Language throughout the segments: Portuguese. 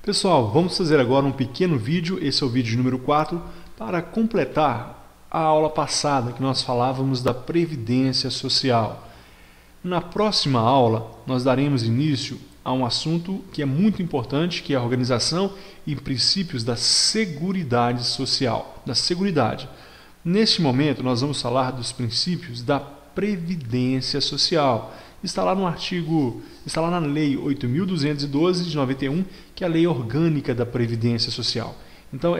Pessoal, vamos fazer agora um pequeno vídeo, esse é o vídeo número 4, para completar a aula passada que nós falávamos da Previdência Social. Na próxima aula, nós daremos início a um assunto que é muito importante, que é a organização e princípios da Seguridade Social, da Seguridade. Neste momento, nós vamos falar dos princípios da Previdência Social. Está lá no artigo, está lá na Lei 8.212 de 91, que é a Lei Orgânica da Previdência Social. Então,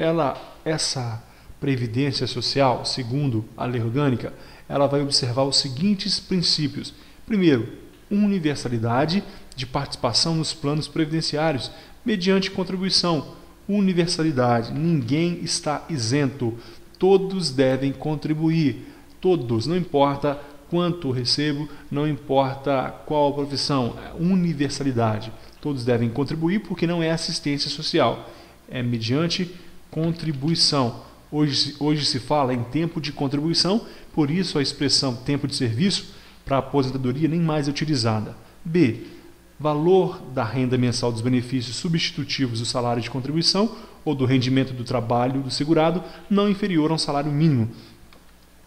essa Previdência Social, segundo a Lei Orgânica, ela vai observar os seguintes princípios. Primeiro, universalidade de participação nos planos previdenciários mediante contribuição. Universalidade, ninguém está isento, todos devem contribuir, todos, não importa quanto recebo, não importa qual a profissão, universalidade. Todos devem contribuir porque não é assistência social, é mediante contribuição. Hoje se fala em tempo de contribuição, por isso a expressão tempo de serviço para a aposentadoria nem mais é utilizada. B. Valor da renda mensal dos benefícios substitutivos do salário de contribuição ou do rendimento do trabalho do segurado não inferior a um salário mínimo.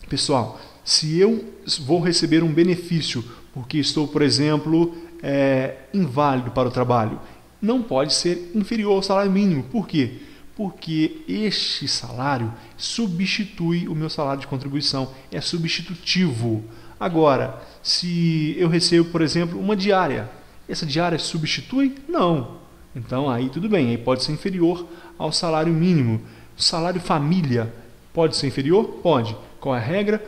Pessoal, se eu vou receber um benefício porque estou, por exemplo, inválido para o trabalho, não pode ser inferior ao salário mínimo. Por quê? Porque este salário substitui o meu salário de contribuição, é substitutivo. Agora, se eu recebo, por exemplo, uma diária, essa diária substitui? Não. Então, aí tudo bem, aí pode ser inferior ao salário mínimo. O salário família pode ser inferior? Pode. Qual é a regra?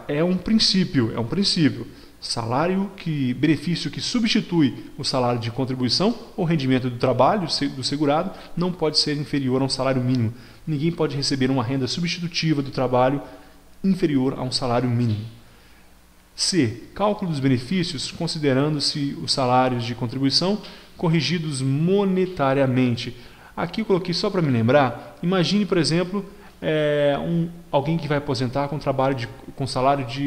É um princípio. Benefício que substitui o salário de contribuição ou rendimento do trabalho do segurado não pode ser inferior a um salário mínimo. Ninguém pode receber uma renda substitutiva do trabalho inferior a um salário mínimo. C. Cálculo dos benefícios considerando-se os salários de contribuição corrigidos monetariamente. Aqui eu coloquei só para me lembrar. Imagine, por exemplo, alguém que vai aposentar com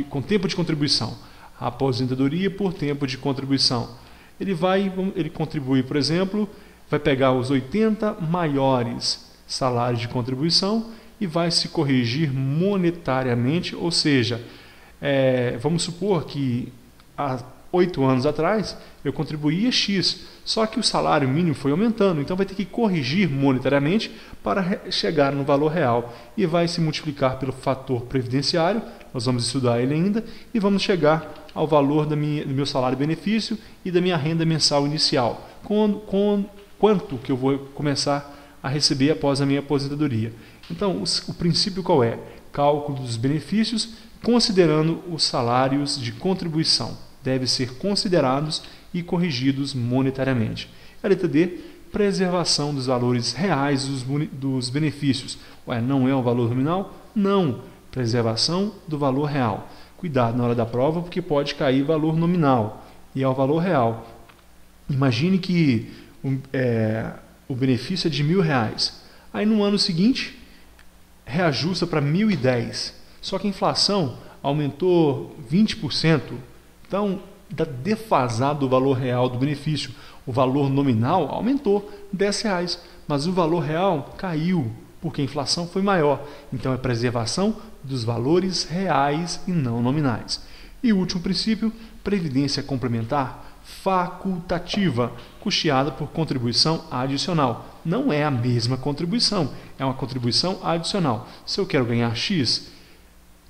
com tempo de contribuição. A aposentadoria por tempo de contribuição. Ele contribui, por exemplo, vai pegar os 80 maiores salários de contribuição e vai se corrigir monetariamente, ou seja, vamos supor que há 8 anos atrás eu contribuía X, só que o salário mínimo foi aumentando, então vai ter que corrigir monetariamente para chegar no valor real e vai se multiplicar pelo fator previdenciário, nós vamos estudar ele ainda, e vamos chegar ao valor do meu salário-benefício e da minha renda mensal inicial, quanto que eu vou começar a receber após a minha aposentadoria. Então, o princípio qual é? Cálculo dos benefícios considerando os salários de contribuição. Devem ser considerados e corrigidos monetariamente. A letra D, preservação dos valores reais dos benefícios. Não é um valor nominal? Não. Preservação do valor real. Cuidado na hora da prova, porque pode cair valor nominal e é o valor real. Imagine que o benefício é de R$1.000. Aí no ano seguinte, reajusta para 1.010. Só que a inflação aumentou 20%. Então, está defasado o valor real do benefício. O valor nominal aumentou R$10, mas o valor real caiu, porque a inflação foi maior. Então, é preservação dos valores reais e não nominais. E o último princípio, previdência complementar facultativa, custeada por contribuição adicional. Não é a mesma contribuição, é uma contribuição adicional. Se eu quero ganhar X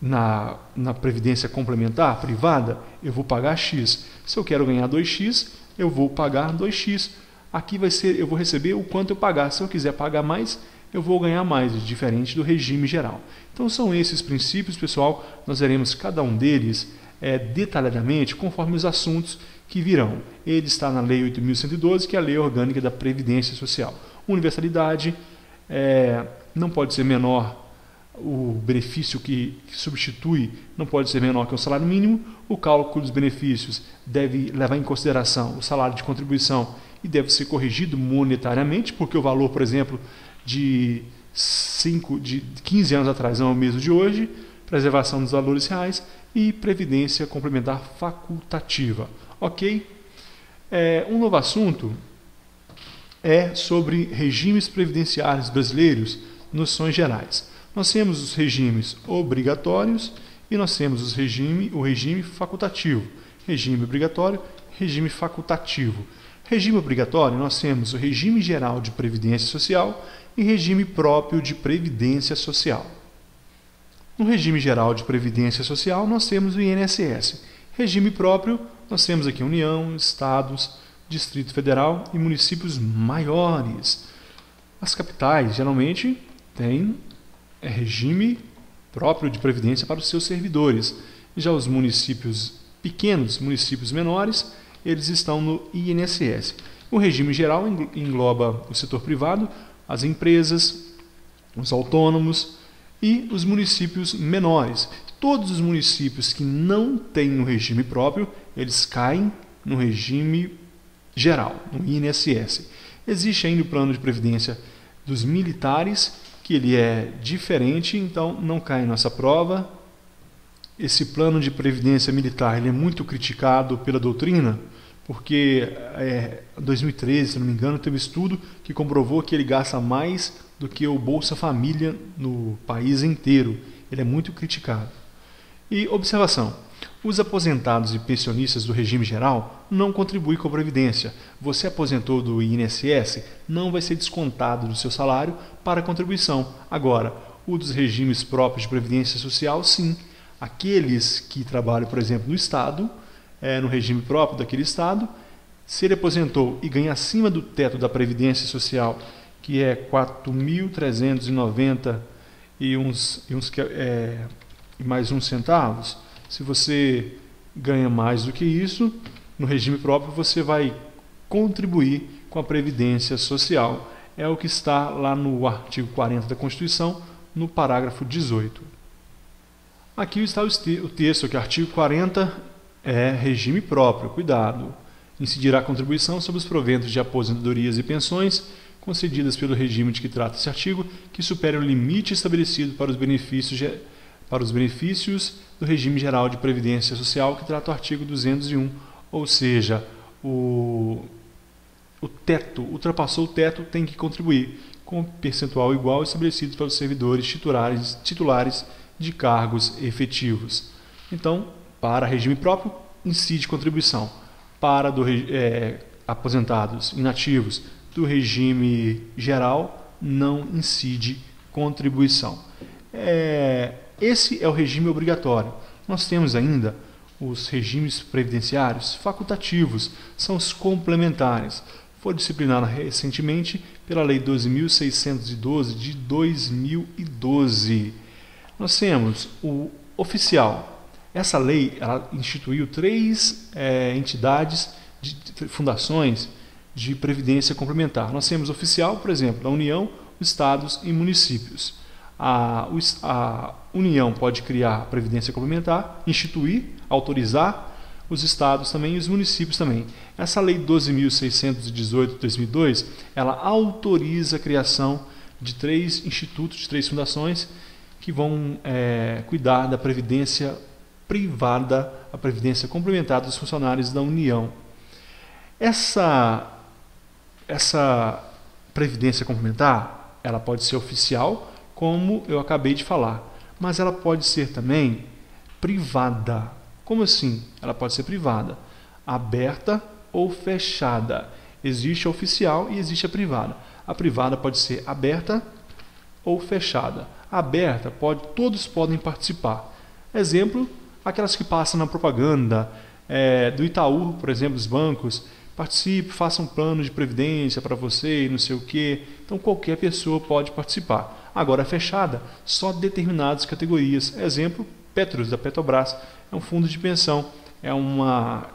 na previdência complementar privada, eu vou pagar X. Se eu quero ganhar 2X, eu vou pagar 2X. Aqui eu vou receber o quanto eu pagar. Se eu quiser pagar mais, eu vou ganhar mais, diferente do regime geral. Então são esses princípios, pessoal. Nós veremos cada um deles detalhadamente conforme os assuntos que virão. Ele está na Lei 8.112, que é a Lei Orgânica da Previdência Social. Universalidade, não pode ser menor, o benefício que substitui não pode ser menor que o salário mínimo. O cálculo dos benefícios deve levar em consideração o salário de contribuição e deve ser corrigido monetariamente, porque o valor, por exemplo, de 15 anos atrás não é o mesmo de hoje. Preservação dos valores reais e previdência complementar facultativa. Ok? Um novo assunto é sobre regimes previdenciários brasileiros, noções gerais. Nós temos os regimes obrigatórios e nós temos o regime facultativo. Regime obrigatório, regime facultativo. Regime obrigatório, nós temos o regime geral de previdência social e regime próprio de previdência social. No regime geral de previdência social, nós temos o INSS. Regime próprio, nós temos aqui União, Estados, Distrito Federal e municípios maiores. As capitais, geralmente, têm regime próprio de previdência para os seus servidores. Já os municípios pequenos, municípios menores, eles estão no INSS. O regime geral engloba o setor privado, as empresas, os autônomos e os municípios menores. Todos os municípios que não têm um regime próprio, eles caem no regime geral, no INSS. Existe ainda o plano de previdência dos militares, que ele é diferente, então não cai nessa prova. Esse plano de previdência militar ele é muito criticado pela doutrina, porque em 2013, se não me engano, teve um estudo que comprovou que ele gasta mais do que o Bolsa Família no país inteiro. Ele é muito criticado. E observação, os aposentados e pensionistas do regime geral não contribuem com a Previdência. Você aposentou do INSS, não vai ser descontado do seu salário para a contribuição. Agora, o dos regimes próprios de Previdência Social, sim. Aqueles que trabalham, por exemplo, no Estado, no regime próprio daquele Estado, se ele aposentou e ganha acima do teto da Previdência Social, que é 4.390 e mais uns centavos, se você ganha mais do que isso, no regime próprio você vai contribuir com a Previdência Social. É o que está lá no artigo 40 da Constituição, no parágrafo 18. Aqui está o texto, que é artigo 40 é regime próprio, cuidado. Incidirá a contribuição sobre os proventos de aposentadorias e pensões concedidas pelo regime de que trata esse artigo, que supere o limite estabelecido para os benefícios do regime geral de previdência social, que trata o artigo 201, ou seja, o teto, ultrapassou o teto, tem que contribuir com percentual igual estabelecido pelos servidores titulares de cargos efetivos. Então, para regime próprio, incide contribuição. Para aposentados inativos do regime geral, não incide contribuição. Esse é o regime obrigatório. Nós temos ainda os regimes previdenciários facultativos, são os complementares. Foi disciplinado recentemente pela Lei 12.612 de 2012. Nós temos o oficial. Essa lei ela instituiu 3 entidades, fundações de previdência complementar. Nós temos oficial, por exemplo, a União, os estados e municípios. A União pode criar a previdência complementar, instituir, autorizar, os estados também e os municípios também. Essa lei 12.618 de 2002, ela autoriza a criação de 3 institutos, de 3 fundações que vão cuidar da previdência privada, a previdência complementar dos funcionários da União. Essa previdência complementar, ela pode ser oficial, como eu acabei de falar, mas ela pode ser também privada. Como assim? Ela pode ser privada, aberta ou fechada. Existe a oficial e existe a privada. A privada pode ser aberta ou fechada. Aberta, todos podem participar. Exemplo, aquelas que passam na propaganda do Itaú, por exemplo, dos bancos. Participe, faça um plano de previdência para você e não sei o quê. Então qualquer pessoa pode participar. Agora fechada, só determinadas categorias. Exemplo, Petros, da Petrobras. É um fundo de pensão, é uma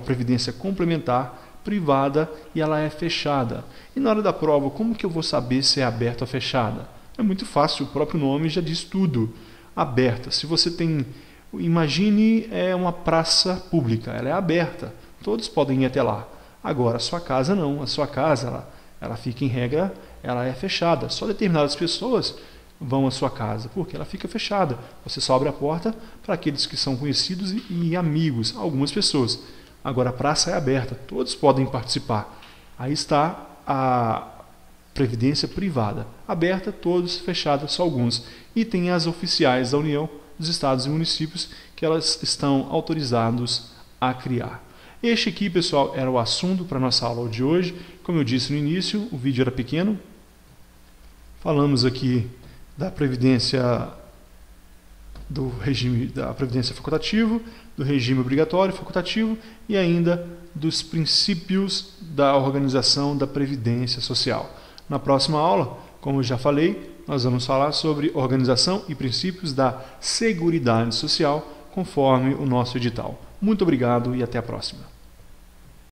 previdência complementar, privada, e ela é fechada. E na hora da prova, como que eu vou saber se é aberta ou fechada? É muito fácil, o próprio nome já diz tudo. Aberta, se você tem... Imagine uma praça pública, ela é aberta, todos podem ir até lá. Agora, a sua casa não, a sua casa ela fica em regra, ela é fechada. Só determinadas pessoas vão à sua casa, porque ela fica fechada. Você só abre a porta para aqueles que são conhecidos e amigos, algumas pessoas. Agora a praça é aberta, todos podem participar. Aí está a previdência privada, aberta a todos, fechada só alguns. E tem as oficiais da União, dos estados e municípios, que elas estão autorizados a criar. Este aqui, pessoal, era o assunto para a nossa aula de hoje. Como eu disse no início, o vídeo era pequeno. Falamos aqui da previdência, do regime da previdência facultativo, do regime obrigatório facultativo e ainda dos princípios da organização da previdência social. Na próxima aula, como eu já falei, nós vamos falar sobre organização e princípios da Seguridade Social, conforme o nosso edital. Muito obrigado e até a próxima.